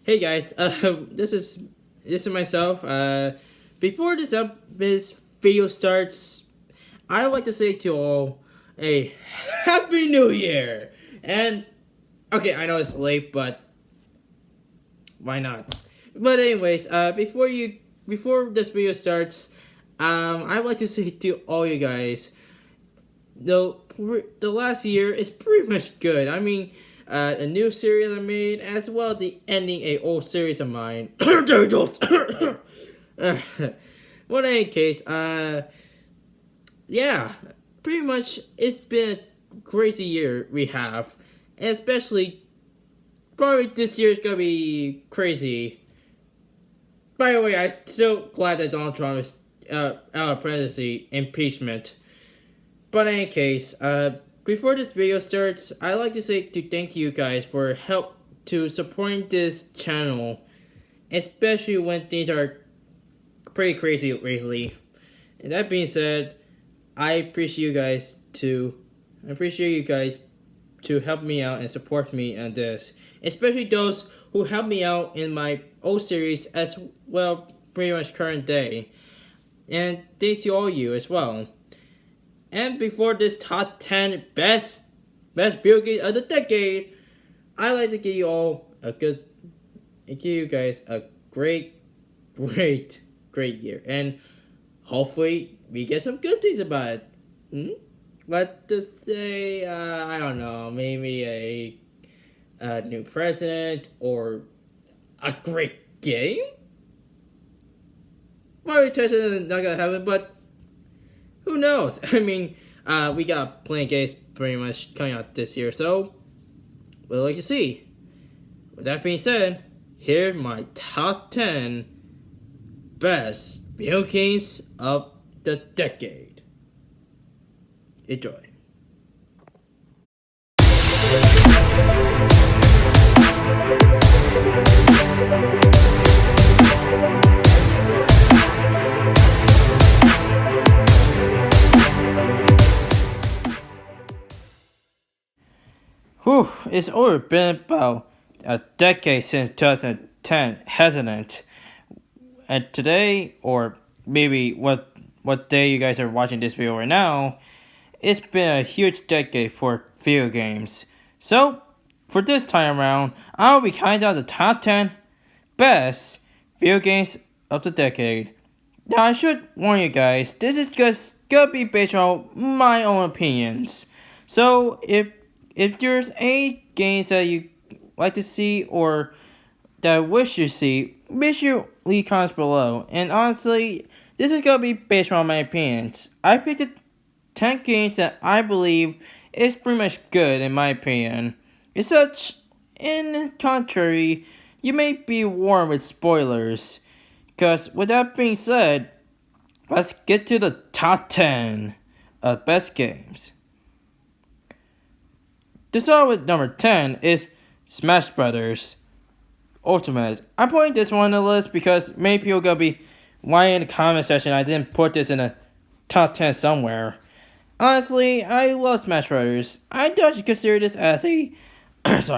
Hey guys, this is myself. Before this video starts, I would like to say to you all a Happy New Year. And okay, I know it's late, but why not? But anyways, before this video starts, I would like to say to all you guys, the last year is pretty much good. I mean, a new series I made, as well as the ending a old series of mine. Well, in any case, yeah, pretty much it's been a crazy year we have, and especially probably this year is gonna be crazy. By the way, I'm still glad that Donald Trump is out of presidency impeachment. But in any case, before this video starts, I'd like to say thank you guys for help to supporting this channel, especially when things are pretty crazy lately. And that being said, I appreciate you guys to help me out and support me on this, especially those who helped me out in my old series as well, pretty much current day. And thanks to all you as well. And before this top 10 best video games of the decade, I'd like to give you guys a great year. And hopefully we get some good things about it. Let's just say, I don't know, maybe a new president or a great game? Mario Tennis is not gonna happen, but who knows? I mean, we got plenty of games pretty much coming out this year, so we'll like to see. With that being said, here are my top 10 best video games of the decade. Enjoy. Whew, it's already been about a decade since 2010, hasn't it? And today, or maybe what day you guys are watching this video right now, it's been a huge decade for video games. So, for this time around, I'll be counting down the top 10 best video games of the decade. Now, I should warn you guys, this is just gonna be based on my own opinions. So, if there's any games that you like to see or that I wish you see, make sure you leave comments below. And honestly, this is gonna be based on my opinions. I picked the 10 games that I believe is pretty much good in my opinion. As such, in contrary, you may be warned with spoilers. Because with that being said, let's get to the top 10 of best games. To start with number 10 is Smash Brothers Ultimate. I'm putting this one on the list because many people gonna be whining in the comment section I didn't put this in a top 10 somewhere. Honestly, I love Smash Brothers. I don't consider this as a as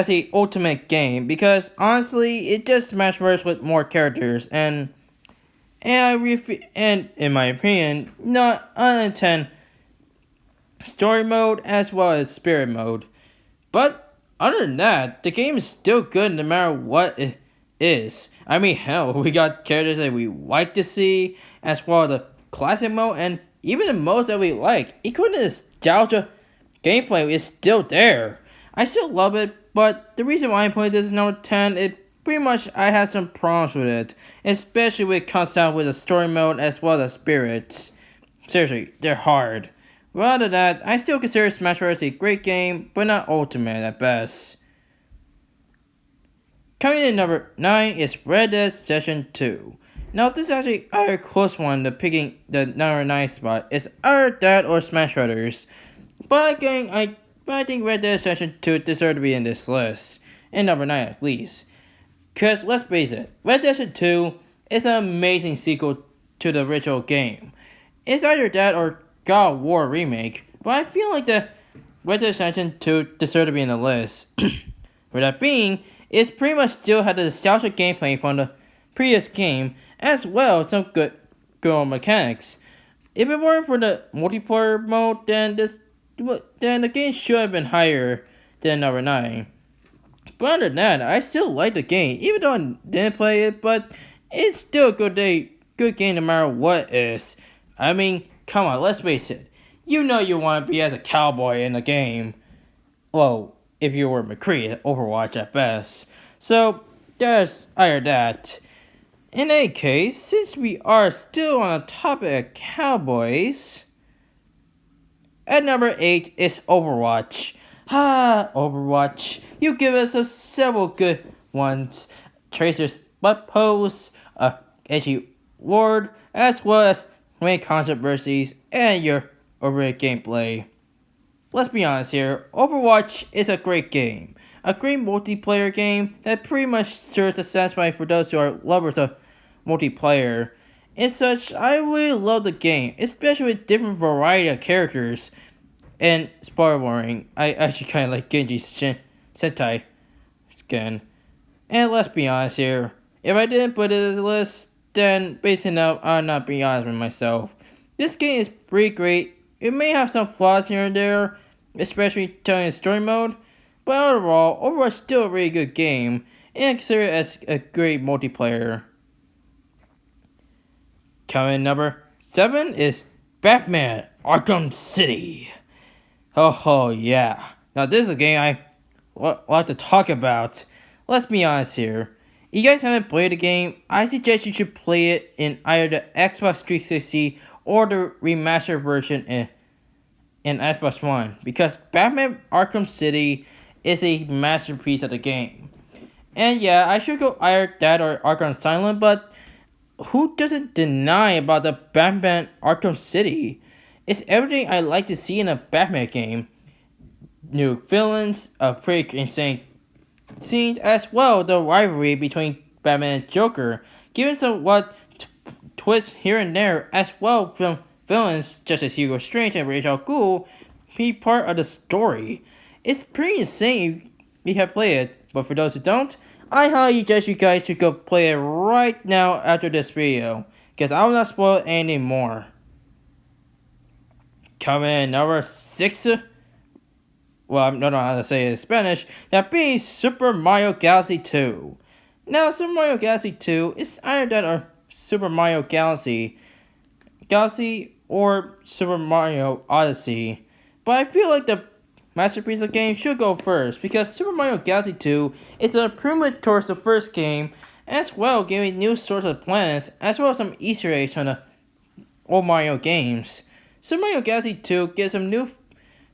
a ultimate game because honestly, it just Smash Brothers with more characters and in my opinion, not unintended story mode as well as spirit mode. But other than that, the game is still good no matter what it is. I mean, hell, we got characters that we like to see as well as the classic mode and even the modes that we like. Including the nostalgia gameplay is still there. I still love it, but the reason why I'm putting this number 10 is pretty much I had some problems with it. Especially when it comes down with the story mode as well as spirits. Seriously, they're hard. Rather than that, I still consider Smash Bros. A great game, but not ultimate at best. Coming in number 9 is Red Dead Redemption 2. Now, this is actually a close one to picking the number 9 spot. It's either that or Smash Brothers. But again, I think Red Dead Redemption 2 deserves to be in this list. In number 9 at least. Because let's face it, Red Dead Redemption 2 is an amazing sequel to the original game. It's either that or God of War remake, but I feel like the Red Dead Redemption 2 deserves to be in the list. With that being, It pretty much still had the nostalgic gameplay from the previous game, as well as some good mechanics. If it weren't for the multiplayer mode, then the game should have been higher than number 9. But other than that, I still like the game, even though I didn't play it. But it's still a good game no matter what it is. I mean, come on, let's face it. You know you want to be as a cowboy in the game. Well, if you were McCree, Overwatch at best. So, there's either that. In any case, since we are still on the topic of cowboys, at number 8 is Overwatch. Overwatch. You give us several good ones. Tracer's butt pose, edgy ward, as well as main controversies and your overall gameplay. Let's be honest here, Overwatch is a great game. A great multiplayer game that pretty much serves to satisfy for those who are lovers of multiplayer. And such, I really love the game, especially with different variety of characters. And spoiler warning, I actually kind of like Genji's Sentai skin. And let's be honest here, if I didn't put it in the list, then basically no, I'm not being honest with myself. This game is pretty great. It may have some flaws here and there, especially telling the story mode, but overall, Overwatch is still a really good game, and I consider it as a great multiplayer. Coming number 7 is Batman Arkham City. Oh yeah. Now this is a game I like to talk about. Let's be honest here. If you guys haven't played the game, I suggest you should play it in either the Xbox 360 or the remastered version in Xbox One, because Batman Arkham City is a masterpiece of the game. And yeah, I should go either that or Arkham Asylum, but who doesn't deny about the Batman Arkham City? It's everything I like to see in a Batman game. New villains, a pretty insane scenes, as well the rivalry between Batman and Joker, giving some twists here and there, as well from villains such as Hugo Strange and Ra's al Ghul be part of the story. It's pretty insane if you have played it, but for those who don't, I highly suggest you guys should go play it right now after this video, because I will not spoil it anymore. Coming in number 6, well, I don't know how to say it in Spanish, that being Super Mario Galaxy 2. Now, Super Mario Galaxy 2 is either that or Super Mario Galaxy or Super Mario Odyssey, but I feel like the masterpiece of the game should go first, because Super Mario Galaxy 2 is an improvement towards the first game, as well giving new sorts of planets, as well as some Easter eggs from the old Mario games. Super Mario Galaxy 2 gives some new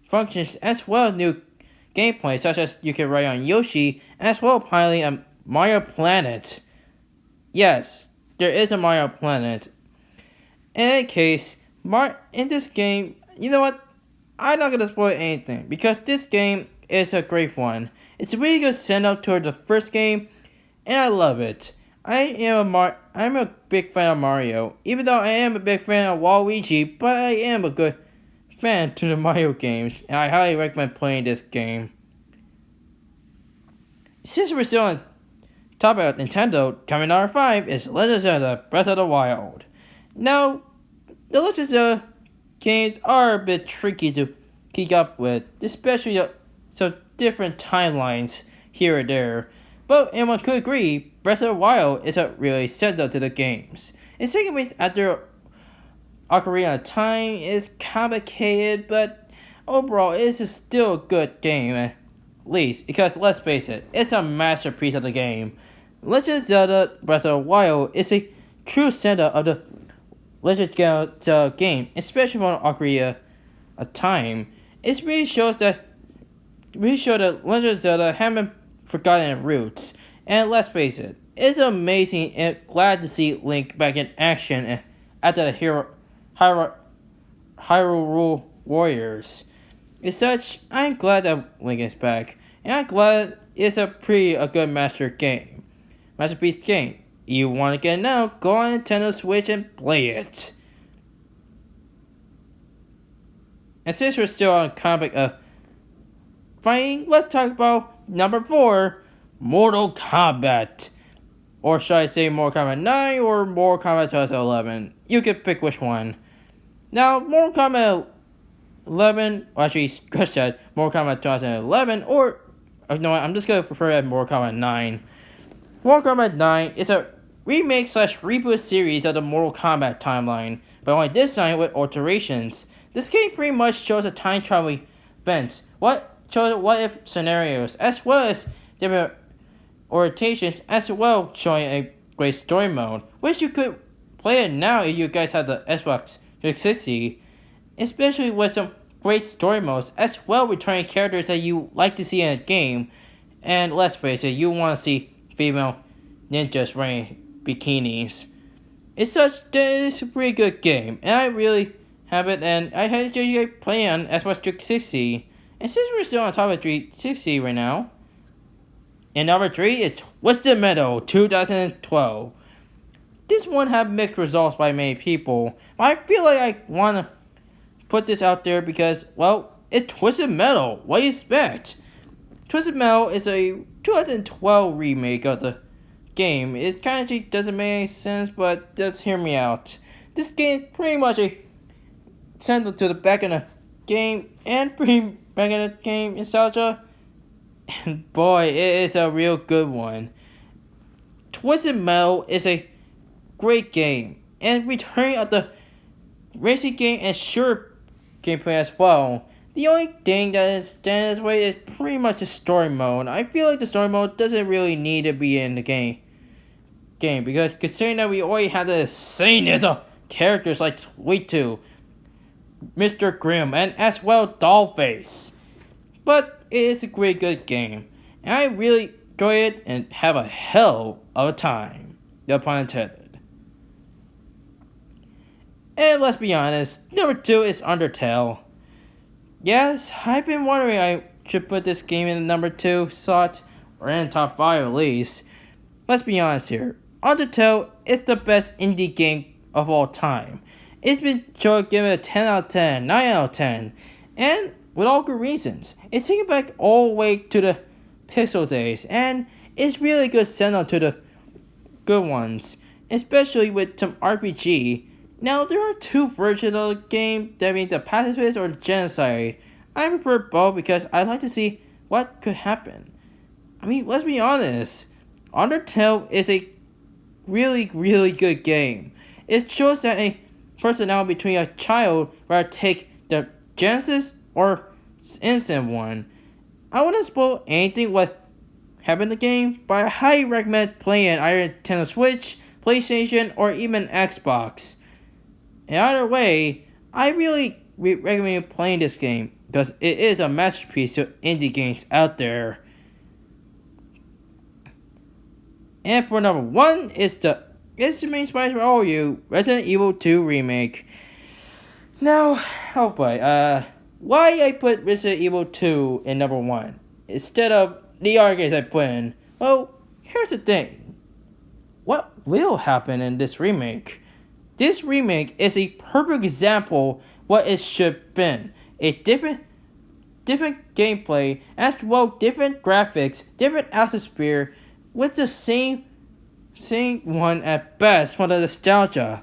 functions as well as new gameplay, such as you can ride on Yoshi, as well as piloting a Mario Planet. Yes, there is a Mario Planet. In any case, in this game, you know what? I'm not gonna spoil anything, because this game is a great one. It's a really good send up toward the first game, and I love it. I'm a big fan of Mario, even though I am a big fan of Waluigi, but I am a good fan to the Mario games, and I highly recommend playing this game. Since we're still on top of Nintendo, coming number 5 is Legend of Zelda Breath of the Wild. Now, the Legend of Zelda games are a bit tricky to keep up with, especially some different timelines here and there. But anyone could agree, Breath of the Wild is a really send-up to the games. It's taking place after Ocarina of Time is complicated, but overall it is still a good game, at least, because let's face it, it's a masterpiece of the game. Legend of Zelda Breath of the Wild is a true send-up of the Legend of Zelda game, especially from Ocarina of Time. It really shows that Legend of Zelda haven't forgotten roots. And let's face it, it's amazing and glad to see Link back in action after the Hyrule Warriors. As such, I'm glad that Link is back, and I'm glad it's a good masterpiece game. You want to get it now, go on Nintendo Switch and play it. And since we're still on the topic of fighting, let's talk about number 4, Mortal Kombat. Or should I say Mortal Kombat 9 or Mortal Kombat 2011? You can pick which one. Now, Mortal Kombat 11, well, actually, scratch that, Mortal Kombat 2011, or, you know what, I'm just going to prefer that Mortal Kombat 9. Mortal Kombat 9 is a remake slash reboot series of the Mortal Kombat timeline, but only this time with alterations. This game pretty much shows a time travel events, shows what if scenarios, as well as different orientations, as well showing a great story mode, which you could play it now if you guys have the Xbox 360, especially with some great story modes, as well returning characters that you like to see in a game, and let's face it, you want to see female ninjas wearing bikinis. It's a pretty good game, and I really have it, and I had to play on Xbox 360, and since we're still on top of 360 right now, and number 3 is Twisted Metal 2012. This one had mixed results by many people, but I feel like I want to put this out there because, well, it's Twisted Metal. What do you expect? Twisted Metal is a 2012 remake of the game. It kind of doesn't make any sense, but just hear me out. This game is pretty much a central to the back in the game and pretty back in the game nostalgia. And boy, it is a real good one. Twisted Metal is a great game, and returning of the racing game and shooter gameplay as well. The only thing that stands way is pretty much the story mode. I feel like the story mode doesn't really need to be in the game because considering that we already have the saneness of characters like Sweet Tooth, Mr. Grimm, and as well Dollface. But it is a great good game, and I really enjoy it and have a hell of a time. No pun intended. And let's be honest, number 2 is Undertale. Yes, I've been wondering I should put this game in the number 2 slot, or in the top 5 at least. Let's be honest here, Undertale is the best indie game of all time. It's been given a 10 out of 10, 9 out of 10, and with all good reasons. It's taken back all the way to the Pixel days, and it's really good send on to the good ones, especially with some RPG. Now, there are 2 versions of the game, that means the pacifist or the genocide. I prefer both because I like to see what could happen. I mean, let's be honest, Undertale is a really, really good game. It shows that a personality between a child rather take the Genesis or innocent one. I wouldn't spoil anything what happened in the game, but I highly recommend playing either Nintendo Switch, PlayStation, or even Xbox. In either way, I really recommend playing this game because it is a masterpiece to indie games out there. And for number 1 is the main surprise for all of you, Resident Evil 2 Remake. Now, oh boy, why I put Resident Evil 2 in number 1 instead of the other games I put in? Well, here's the thing. What will happen in this remake? This remake is a perfect example what it should have been. A different gameplay, as well different graphics, different atmosphere, with the same one at best for the nostalgia.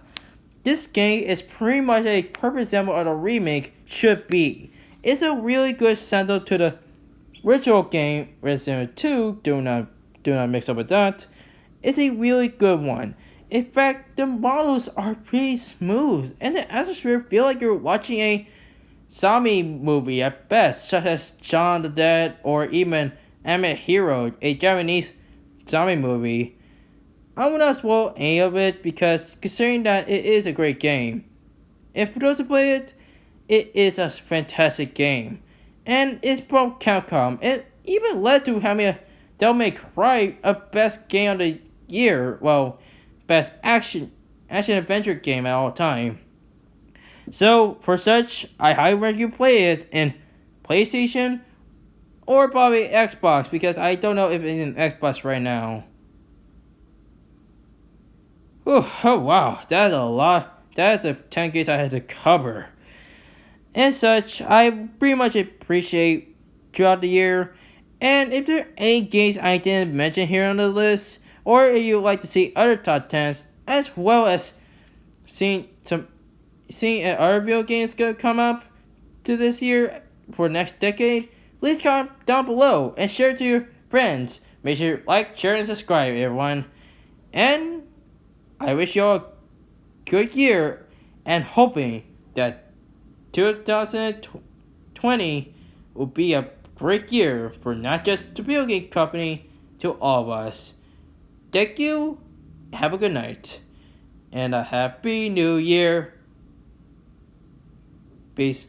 This game is pretty much a perfect example of a remake should be. It's a really good central to the original game, Resident Evil 2, do not mix up with that. It's a really good one. In fact, the models are pretty smooth, and the atmosphere feel like you're watching a zombie movie at best, such as Shaun of the Dead or even Animate Hero, a Japanese zombie movie. I will not spoil any of it because considering that it is a great game. And for those who play it, it is a fantastic game. And it's from Capcom. It even led to having a Devil May Cry a best game of the year. Well, best action adventure game at all time. So for such, I highly recommend you play it in PlayStation or probably Xbox because I don't know if it's in Xbox right now. Oh wow, that's a lot. That's the 10 games I had to cover. And such, I pretty much appreciate throughout the year. And if there are any games I didn't mention here on the list, or if you'd like to see other top 10s, as well as seeing other video games gonna come up to this year for next decade, please comment down below and share it to your friends. Make sure you like, share, and subscribe, everyone. And I wish you all a good year, and hoping that 2020 will be a great year for not just the video game company, to all of us. Thank you, have a good night, and a happy new year. Peace.